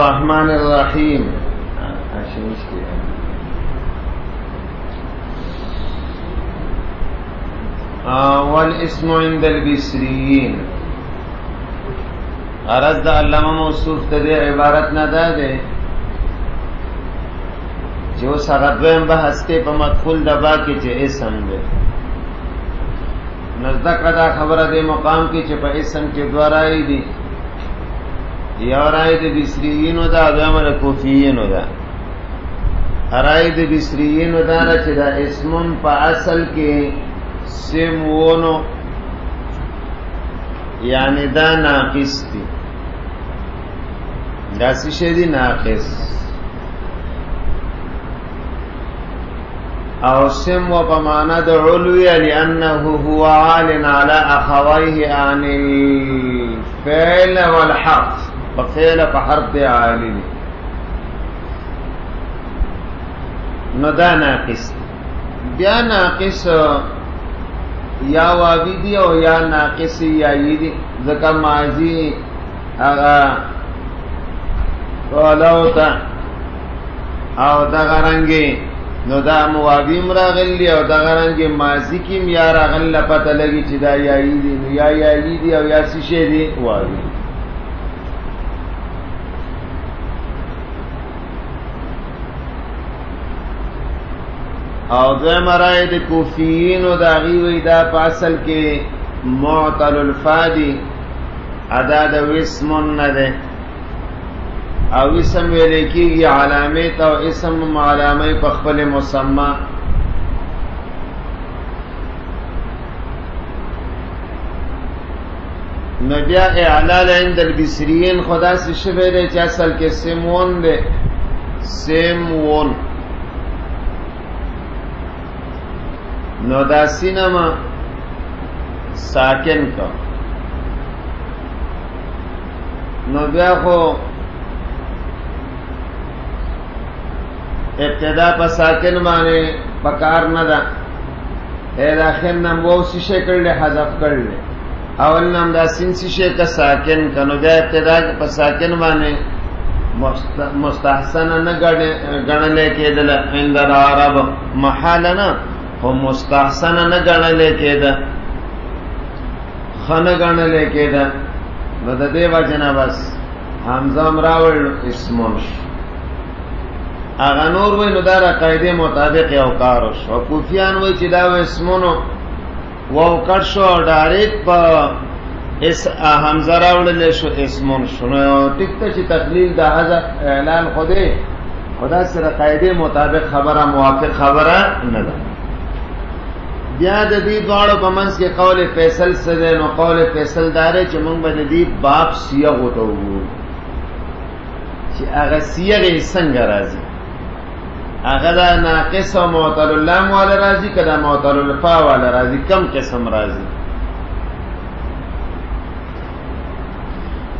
الرحمن الرحیم والاسم عند البصريين عرض دا علامہ موصوف تدے عبارت نہ دا دے جو سرادویم بحث کے پا مدخول دبا کی چے اسم دے نزدک دا خبر دے مقام کی چے پا اسم کے دورائی دی یا رائی دے بصریینو دا دویم دا کوفیینو دا رائی دے بصریینو دا را چے دا اسمون پا اصل کے سمونو یعنی دا ناقص دی دا سشے دی ناقص او سم و پمانا دا علوی لأنه هو عال على اخوائه عن الفعل والحرف ففعل فحرف دی عالی دی نو دا ناقص بیا ناقص یا واوی دی او یا ناقص یا یی دی ذکر ماضی اغا ولوتا او دا غرنگی نو دا موابی مراغلی او دا غرنگی ماضی کیم یا راغل لپتا لگی چی دا یا یی دی نو یا یی دی او یا سشے دی واوی او دویم رائے دا کوفیین و دا غیوی دا پاسل کے معطل الفادی ادا دا وسمون ندے او اسم ویلے کی گی علامیت او اسم علامی پخبل مسمع نبیا اعلال عند البصریین خدا سے شبہ دے چا اصل کے سمون دے سمون نو دا سینما ساکن کا نو بیا خو ابتدا پا ساکن مانے پکار ندا اید آخر نم وہ سیشے کر لے حذف کر لے اول نم دا سین سیشے کا ساکن کا نو بیا ابتدا پا ساکن مانے مستحسن نگڑنے کے دل عند العرب محالنا خو مستحسن نہ گنلے کے دا خن گنلے کے دا بدا دے وجنا بس حمزہ امراول اسمونش اغا نور وی ندارا قائدے مطابق اوکارش و کوفیان وی چی داو اسمونو ووکرشو ڈاریک پا اس حمزہ راول لیشو اسمونش نو ٹکتا چی تقلیل دا حضر اعلان خدا سر قائدے مطابق خبرہ موافق خبرہ ندا بیا د دې دواړو په منځ کې قول فیصل سره نو قول فیصل دارې چې موږ به د دې باب صيغ وته وو چې هغه صيغ څنګه راځي هغه دا ناقص او معطل اللام والا راځي کدا معطل الفا والا راځي کم قسم راځي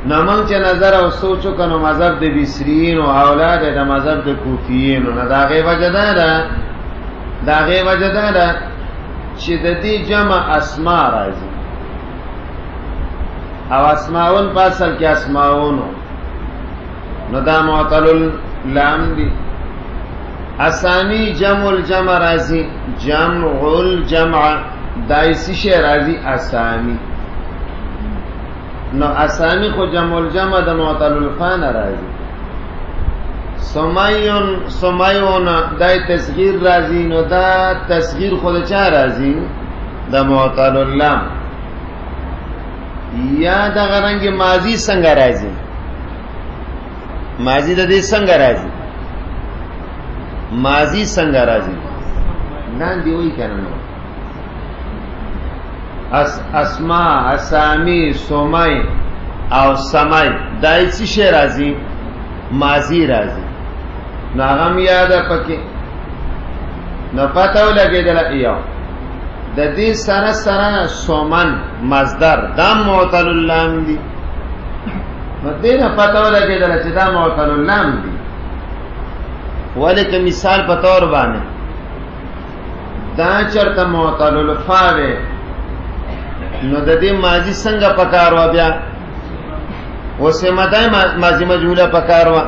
نو موږ چې نظر او سوچو کنو مذهب د بصریین او اولاد د مذهب د کوفیین نو دا غي وجدا ده چې د دې جمع اسماء راځي او اسماءون پاسل کې اسماءونو نو دا معطل اللام دی اسامی جمع الجمع راځي جمع الجمع دایسی شی راځي اسامی نو اسامی خو جمع الجمع د معطل الفان راځي سمیون دای تصغیر رازی نو دا تصغیر خود چا رازی دا معطل اللام یا دا غرنگ ماضی سنگ رازی ماضی دا دی سنگ رازی ماضی سنگ رازی نان دی وی کننو اسماء اسامی سمی او سمی دای سی شی رازی ماضی رازی ناغم یاد پکی نو پتاو لگی دل ایو دا دی سنه سومن مصدر دا معطل اللام دی نو دینا پتاو لگی دل چی دا معطل اللام دی ولی که مثال پتور بانے دا چرتا معطل الفاوے نو دا دی ماضی سنگا پکارو بیا وسمتای ماضی مجهوله پکاروا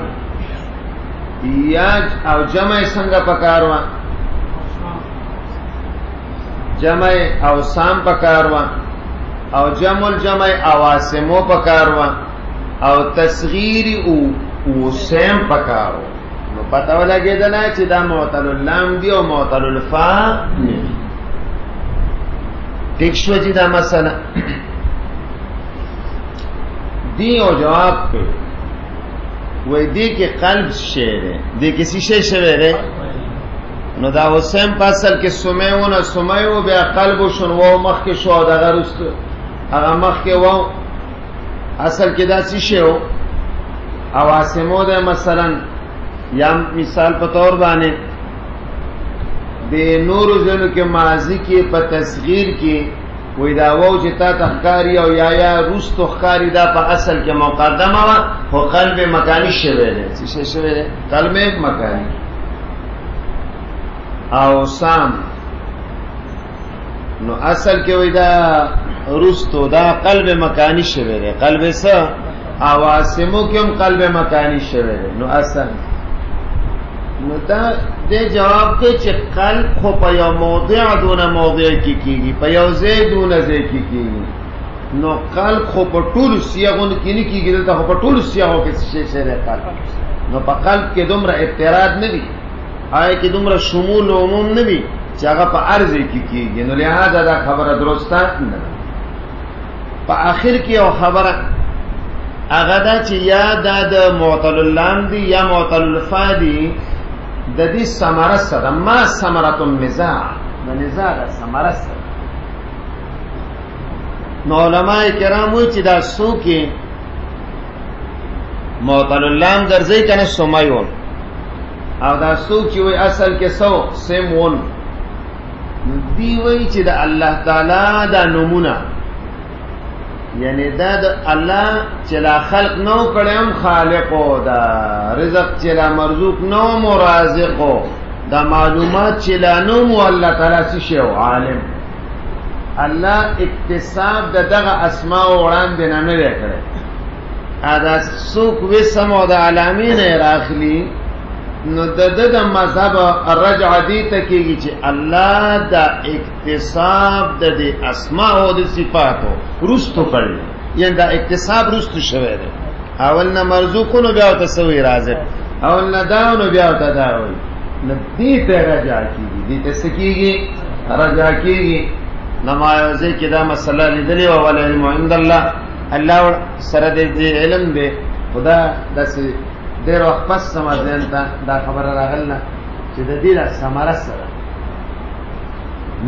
یا او جمع څنګه پکاروا جمع اوسام پکاروا او جمع الجمع اواسمو پکاروا او تصغیر او سیم پکارو نو پتا ولګیدل چې دا معطل اللام دی او معطل الفا ٹھیک شو جی دا مسئلہ دی او جواب پہ وی دی کے قلب شعر ہے دی کسی شے شعر ہے نو دا وسیم پاسل کے سمیون سمیو بیا قلب شن وو مخ کے شو دا غرست اغا مخ کے وو اصل کے دا سی شے ہو اواسمو دا مثلا یا مثال پتور بانے دے نور زنو کے ماضی کی پا تصغیر کی وی دا وو جتا تخکاری او یا روست تخکاری دا پا اصل کے مقدمہ وا ہو قلب مکانی شویر ہے سی شویر ہے قلب مکانی او سام نو اصل کے وی دا روستو دا قلب مکانی شویر ہے قلب سا اواسمو کم قلب مکانی شویر ہے نو اصل نو دا دے جواب کے چھ قلب خو پا یو موضع دون موضع کی کیگی پا یو زی دون زی کی کیگی نو قلب خو پا طول سیاغون کی نی کیگی دلتا خو پا طول سیاغو کسی شیشے دے قلب نو پا قلب کے دمرا ابتراد نبی آئے کہ دمرا شمول و عموم نبی چاگا پا عرضی کی کیگی نو لہذا دا خبر درستا نبی پا آخر کی او خبر اغدا چی یا دا دا معطل اللام دی یا معطل الفا دی دا دی سمرس دا ما سمرت النزاع دا نزاع دا سمرس نو علماء کرام ہوئی چی دا سو کی معطل اللام درزی کنے سمیون او دا سو کی ہوئی اصل کے سو سیمون دی ہوئی چی دا اللہ تعالی دا نمونہ یعنی دا اللہ چلا خلق نو کڑیم خالقو دا رزق چلا مرزوق نو مرازقو دا معلومات چلا نو مو اللہ تعالی سشیو عالم اللہ اکتساب دا دغا اسماء وڑان دینا نوے کرے ادا سوک وسم و دا علامین راخلی نو دا مذہب الرجع دیتا کی چی اللہ دا اکتساب دا دی اسماء و دی صفاتو رستو کرلی یعنی دا اکتساب رستو شوئے دے اولنا مرزوقونو بیاوتا سوی رازق اولنا داونو بیاوتا داوی نو دیتا رجع کی گی دیتا سکی گی رجع کی گی نمائیوزے کی دا مسئلہ لیدلی و والعلم عند اللہ اللہ سرد دی علم دے خدا دا سی دیر وقت پس سمجھین تا دا خبر راغلنا چی دا دیل سمارہ سرہ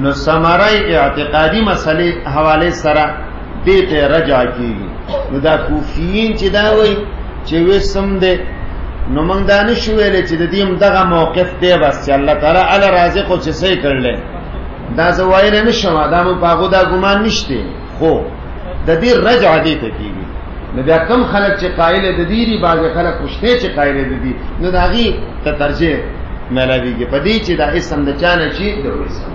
نو سمارہ اعتقادی مسئلے حوالے سرہ دیتے رجع کی گی نو دا کوفیین چی دا ہوئی چی وسم دے نو منگ دانشوئے لے چی دا دیم دغا موقف دے بس چی اللہ تعالی علی رازقو چی سی کر لے دا زوائر نشما دا من پاگو دا گمان نشتے خو دا دیر رجع دیتے کی گی نو بیا کم خلق چی قائل د دیری باز خلق پشتے چی قائل د دی نو دا غی تا ترجیح ملاوی گی پا دی چی دا اسم دا چانا چی دو اسم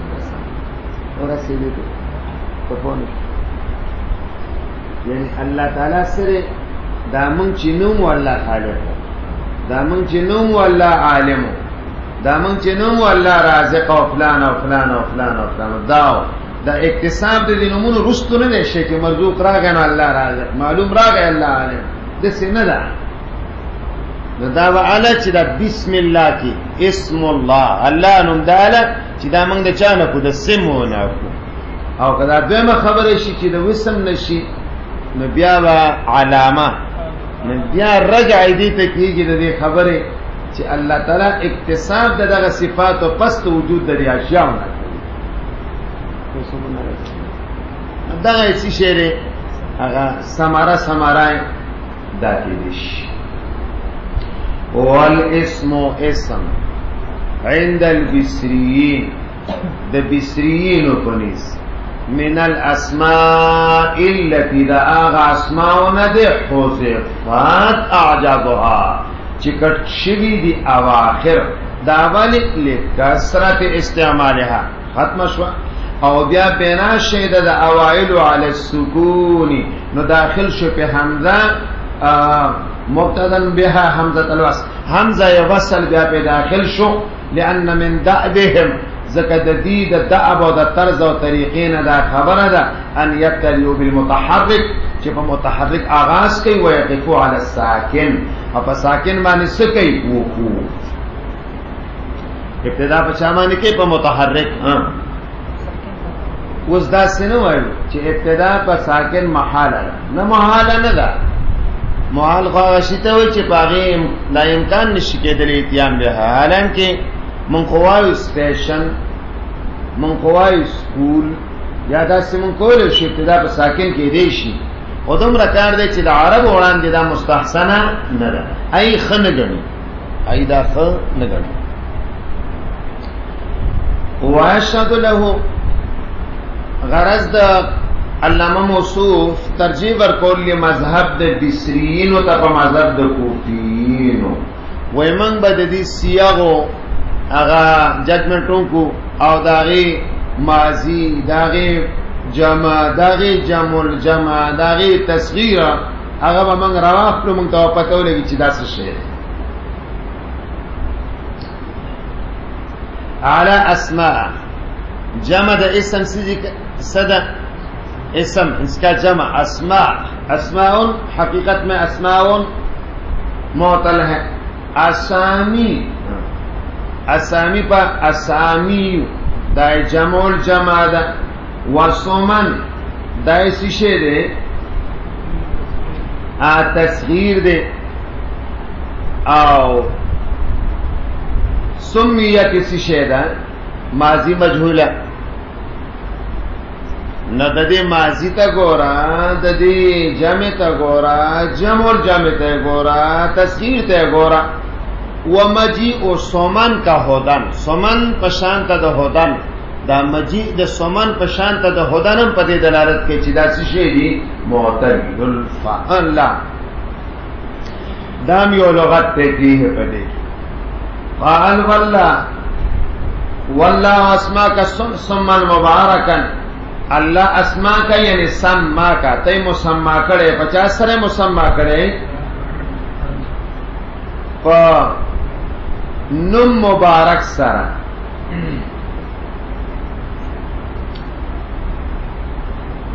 اور اسی لی دو تفونش یعنی اللہ تعالی سر دا من چی نوم واللہ خالق دا من چی نوم واللہ عالم دا من چی نوم واللہ رازق و فلان و فلان و فلان و فلان داو دا اکتساب دے دنمون رستو ندے شیخ مرزوق را گئے نا اللہ رازق معلوم را گئے اللہ عالم دسی ندا دا وعلا چی دا بسم اللہ کی اسم اللہ اللہ نم دالا چی دا منگ دا چانکو دا سموناکو او کدا دویم خبر شی چی دا وسم نشی نبیا با علامہ نبیا رجع دیتا کیگی دا دی خبر چی اللہ تعالی اکتساب دا دا صفات و پست وجود دا دی اشیاؤنا دا ایسی شعر اگا سمارا سمارائیں دا کیدش والاسم اسم عند البصريين دا بصريين پنیس من الاسماء التي دا آغا اسماؤنا دے حذفات اعجابها چکٹ شوی دی اواخر دا والی لکسرت استعمالها ختم شوا او بیا بنا شید دا اوائل علی السکونی نو داخل شو پہ حمزہ مبتدا بها حمزه الوصل، حمزه وصل بیا په داخل شو، لان من دأبهم زکه د دې د دأب او د طرز او طریقې نه دا خبره ده ان یبتلوا بالمتحرک، چې په متحرک آغاز کوي او یقفوا علی الساکن، او په ساکن باندې څه کوي؟ وقوف. ابتدا په چا باندې کې؟ په متحرک. اوس دا څه نه وایو چې ابتدا په ساکن محاله ده، نه محاله نه ده. محال خو هغه شی ته وایي چې په هغې لا امکان نشي کېدلی اتیان بها، حالانکې من قوایو سټیشن، من قوایو سکول، یا داسې من کولی شي ابتدا په ساکن کېدی شي، خو دومره کار دی چې د عربو وړاندې دا مستحسنه نه ده، ای ښه نه ګڼي، ای دا ښه نه ګڼي. واشهد له، غرض د علامه موصوف ترجیح ورکول مذهب د بصریینو ته په مذهب د کوفیینو، وای من به د دې سیاغو هغه ججمنټون کو او داغي ماضی، داغي جمع، داغي جمع الجمع، داغي تصغیر، هغه به من راوخلو، من ته پته ولګي چې دا څه شی دی. اعلی اسماء جمع د اسم صدا اسم اس کا جمع اسماء، اسماء حقیقت میں اسماء معطل ہے. اسامی، اسامی پا اسامی دای جمع الجمع دا. وسمن دای سیشه دے تصغیر دے، او سمیہ کسی شیدہ ماضی مجھولا، نہ ددی ماضی تا گورا، ددی جمع تا گورا، جمع الجمع تا گورا، تصغیر تا گورا. ومجیء سمن کا ہودن، سمن پشان تا دا ہودن، دا مجیء دا سمن پشان تا دا ہودنم پدی دلالت کے چی دا سشی دی معتدل الفعل. دام یو لغت تے کی ہے پدی فعل واللہ، واللہ اسما کا سمن مبارکن، اللہ اسما کا یعنی سما کا تی مسما کرے 50 سرے مسما کرے نم مبارک سرا.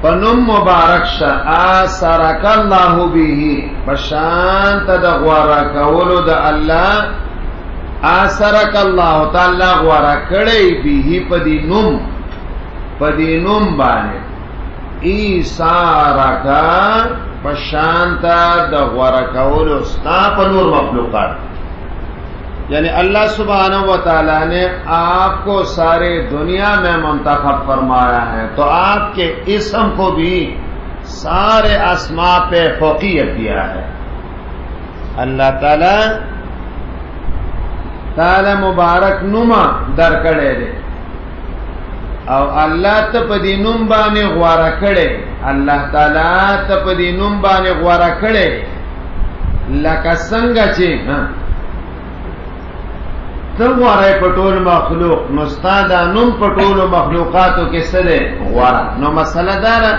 پنم مبارک شا آسرک اللہ بیہی پشانت دا غوارا کولو دا اللہ، آسرک اللہ تعالی غوارا کڑی بیہی پدی نم بانے، ایسارکا پشانتا دا غوارا کولو ستا پنور مخلوقات. یعنی اللہ سبحانہ و تعالیٰ نے آپ کو سارے دنیا میں منتخب فرمایا ہے، تو آپ کے اسم کو بھی سارے اسماء پہ فوقیت دیا ہے. اللہ تعالی مبارک نما در کڑے دے، او اللہ تپدی نم بانے غوارا کڑے، اللہ تعالی تپدی نم بانے غوارا کڑے. لکا سنگا چے تم غوارے پٹول مخلوق نستادا نم پٹول مخلوقاتو کے سدے غوارا. نو مسئلہ دارا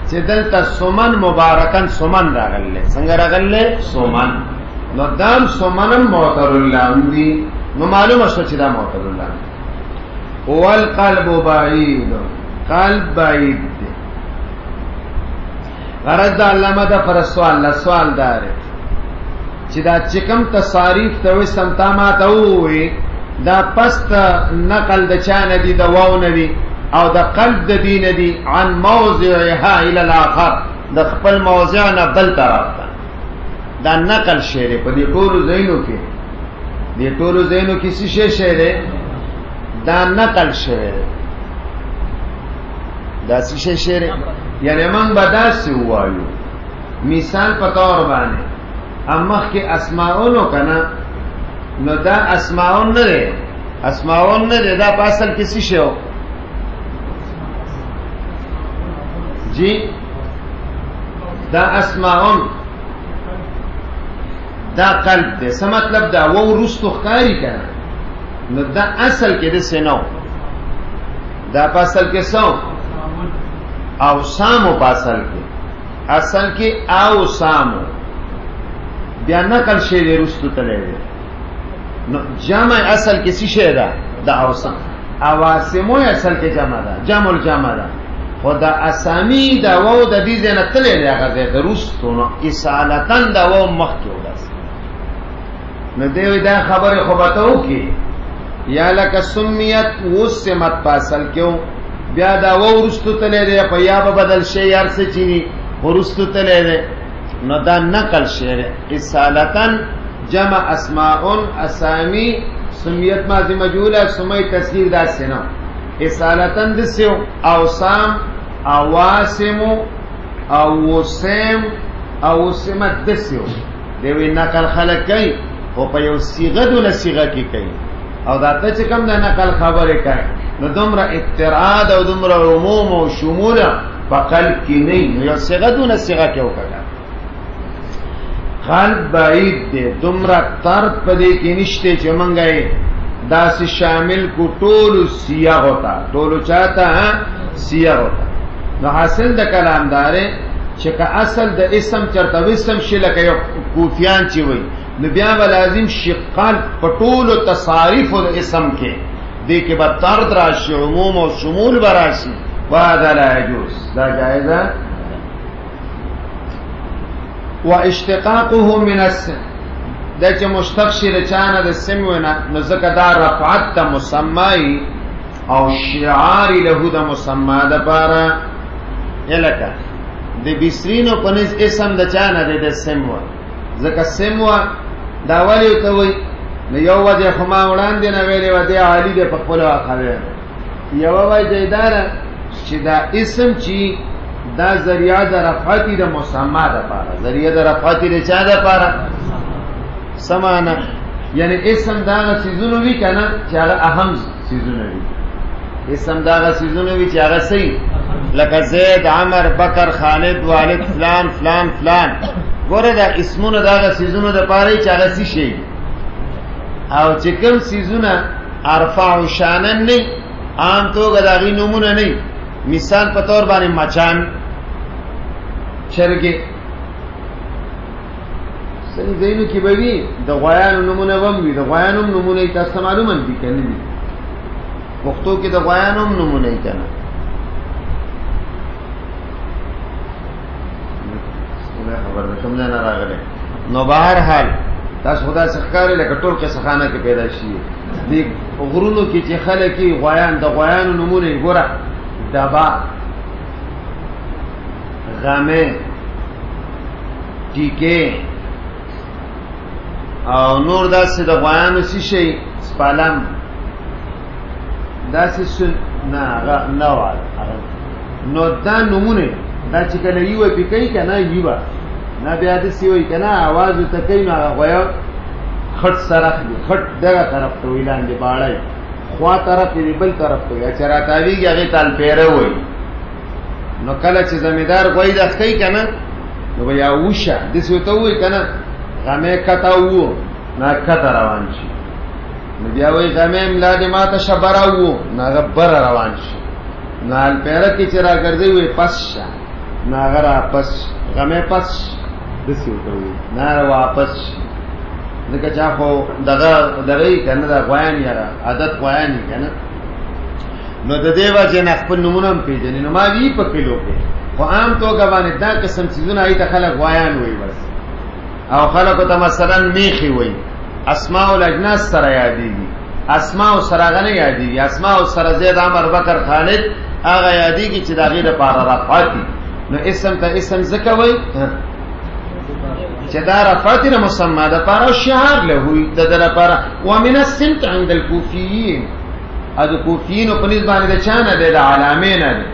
چی دلتا سمن مبارکن سمن راگلے، سنگ راگلے سمن، نو دام سمنم معتر اللہ دی، نو معلوم اشو چی دا معتر اللہ. والقلب بعید، قلب بعید دے. غرض دا علامہ دا پر سوال دارے چی دا چکم تصاریف تاوی سمتاما تاوی دا پست نقل دا چان دی دا واو ندی او دا قلب دا دی ندی عن موضعها الى الاخر، دا خپل موضعنا بل طرف دا نقل شیرے پا دی طولو زینو کی، دی طولو زینو کی سی شیرے دا نقل شیرے، دا سی شیرے. یعنی من بدا سی ہوایو مثال پتور بانے امخ کے اسماؤنو کنا، نو دا اسماؤن نرے، اسماؤن نرے، دا پاسل کسی شو جی، دا اسماؤن دا قلب دے. سا مطلب دا وہ رستو خکاری کنا، نو دا اصل کے دے سے نو، دا پاسل کے سو او سامو، پاسل کے اصل کے او سامو، بیا نقل شی دی رستو تلی دی. نو جمع اصل کسی شی دا دا اوسم اواسموی اصل کی جمع دا جمع الجمع دا خود دا اسامی دا وو دا دی زینا تلی دی اغازه دا رستو نو اصالتن دا وو مخیو دست نو دیوی دا خبر خوبتو کی یا لکا سمیت وسمت پاسل کیوں بیا دا وو رستو تلی دی پا یا با بدل شی یار سے چینی رستو تلی دی نو دا نقل شعر اصالتن جمع اسماء اسامی سمیت ماضی مجهوله سمی تصغیر دا سنا اصالتن دسیو اوسام اواسم اوسم اوسمت دسیو دیوی نقل خلق کئی او پا یو سیغه دو نسیغه کی کئی او دا تا چکم دا نقل خبر کئی نو دمرا ابتراد او دمرا عموم و شمول پا قلب کی نئی نو یو سیغه دو نسیغه کیو کگا قلب بعید دے دمرا طرد پدے کی نشتے چو منگئے دا سے شامل کو ٹولو سیاغ ہوتا ٹولو چاہتا ہاں سیاغ ہوتا نو حاصل دا کلام دارے چکا اصل دا اسم چرتا وسم شلکا یو کوفیان چی وئی نو بیا لازم شقال پٹولو تصاریف دا اسم کے دے کے بعد طرد راشی عموم و شمول براشی وہذا لا يجوز دا جائزہ واشتقاقه من السم دا چه مشتق شی رچانه دا سمونا نزکا دا رفعت دا مسمائی او شعاری لہو دا مسما دا پارا یلکا دا بسرینو پنیز اسم دا چانه دا سمو زکا سمو دا ولیو تاوی یو وجه خما وڑان دینا ویلی و دا عالی دا پخولو آخوی یو وجه دارا چه دا اسم چی دا ذریعہ دا رفعتی دا مسما دا پارا ذریعہ دا رفعتی دا چا دا پارا سمانا یعنی اسم داغا سیزونو بھی کنا چاگا اہم سیزونو بھی اسم داغا سیزونو بھی چاگا سی لکا زید عمر بکر خالد والد فلان فلان فلان گورے دا اسمونو داغا سیزونو دا پارا چاگا سی شئی او چکم سیزونا ارفع و شانن نہیں عام تو گداغی نمونہ نہیں مثال پتور بانے مچان چرگے سنی زینو کی بوی دا غویانو نمونہ وموی دا غویانو نمونہ ایتا معلومن دی کنی دی پختو کی دا غویانو نمونہ ایتا نا خبر دا کم دینا را گلے نو باہر حال تاس خدا سخکاری لکا ٹول کے سخانہ کے پیدا شیئے دی غرونو کی چی خلقی غویان دا غویانو نمونہ گورا دبا غمے ٹیکے او نور دا سی دا غویانو سی شئی سپالم دا سی سن نوال نو دا نمونه دا چکل یو پی کئی کنا یو نا بیاد سی ہوئی کنا آوازو تکی نو آغا غویو خط سرخ دی خط دگا طرف تو ایلان دی باڑای خواہ طرف دی بل طرف تو یا چراتاوی گی اغی تال پیره ہوئی نو کله چې زمیدار غوی داس کوي کنه نو بیا وشه د څه ته وای کنه غمه کتا وو نه کتا روان شي نو بیا وای غمه ملاده ماته شبره وو نه غبر روان شي نه ال پیر کی چرا ګرځي وای پس نه غرا پس غمه پس د څه ته وای نه واپس ځکه چې خو دغه کنه دا غوان یاره عادت غوان کنه نو د دیوا چې نه خپل نمونه پیژنې نو ما وی په کلو کې خو عام توګه باندې دا قسم سيزونه ایت خلک غویان وي بس او خلک ته مثلا میخي وي اسماء الاجناس سره یادېږي اسماء سره غنه یادېږي اسماء سره زید عمر بکر خالد هغه یادېږي چې دا غیر لپاره رفعتي نو اسم ته اسم زکوي چې دا رفعتي نه مسما ده لپاره شعار له وي د لپاره ومن السمت عند الكوفيين ادو کوفیینو پنیز باندې د چانه د علامین ده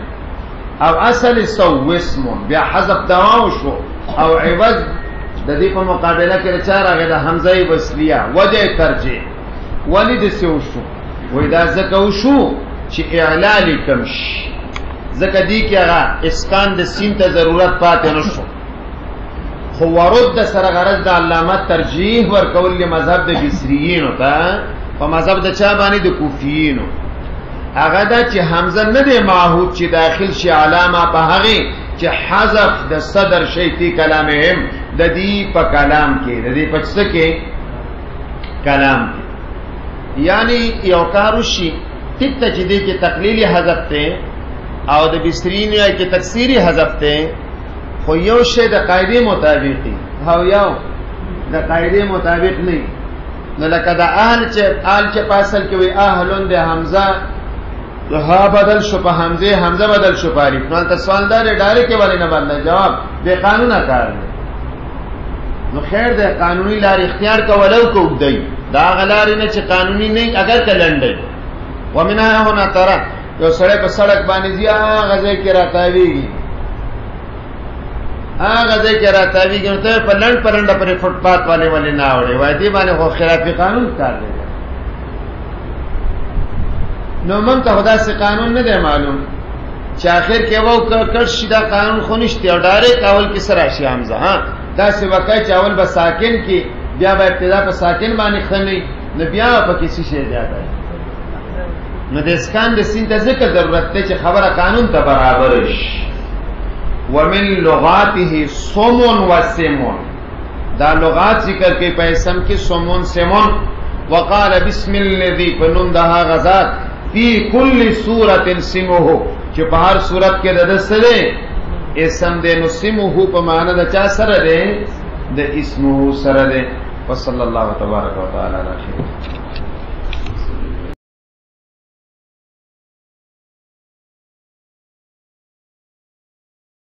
او اصل سو اسم بیا حذف دواو شو او عوض د دې په مقابله کې چاره غد حمزه وصلیه وجه ترجیح ولید سو شو وې دا زکه شو چې اعلال کمش زکه دی کې هغه اسکان د سین ته ضرورت پاتې نشو خو ورد سره غرض د علامات ترجیح ورکول له مذهب د بصریین ته په مذهب د چا باندې د کوفیینو هغه دا چې حمزه نه دی معهود چې داخل شي علامه په هغه چې حذف د صدر شی تی کلامهم د دې په کلام کې د دې په څه کې کلام کې یعنی یو کارو شي ټیک ته چې دې کې تقلیلی حذف ته او د بصرین یا کې تکثیری حذف ته خو یو شی د قاعده مطابقي او یو د قاعده مطابق نه نو لکه د اهل چې پاسل کې وي اهلون د حمزه ها بدل شو په حمزه بدل شو په الف نو تاسو سوالدار ډایرکټ باندې نه باندې جواب به قانونا کار نو خیر د قانوني لار اختیار کولو کو دی دا غلار نه چې قانوني نه اگر کلندې ومنها هنا ترى یو سړی په سړک باندې ځي هغه ځای کې راتاویږي نو ته په لند پرنده پر فوټپات والے نه وړي وای دی باندې خو خلاف قانون کار دی نو مونږ ته خدا سے قانون نه دی معلوم چې اخر کې وو کړ شي دا قانون خو نشته او ډایرکټ اول کې سره شي حمزه ها دا څه وکای چې اول به ساکن کې بیا به ابتدا په ساکن باندې خني نو بیا په کسی شي زیاده نو د اسکان د سین ذکر ضرورت ته چې خبره قانون ته برابر شي ومن لغاته صمون و سمون دا لغات ذکر کې په اسم کې صمون سمون وقال بسم الذي فنون دها غزات فی کل سورۃ سمه چې په هر صورت کې د سره اسم دې نو سمه په معنا د چا سره ده د اسمه سره ده وصلی الله تبارک وتعالى علی خیر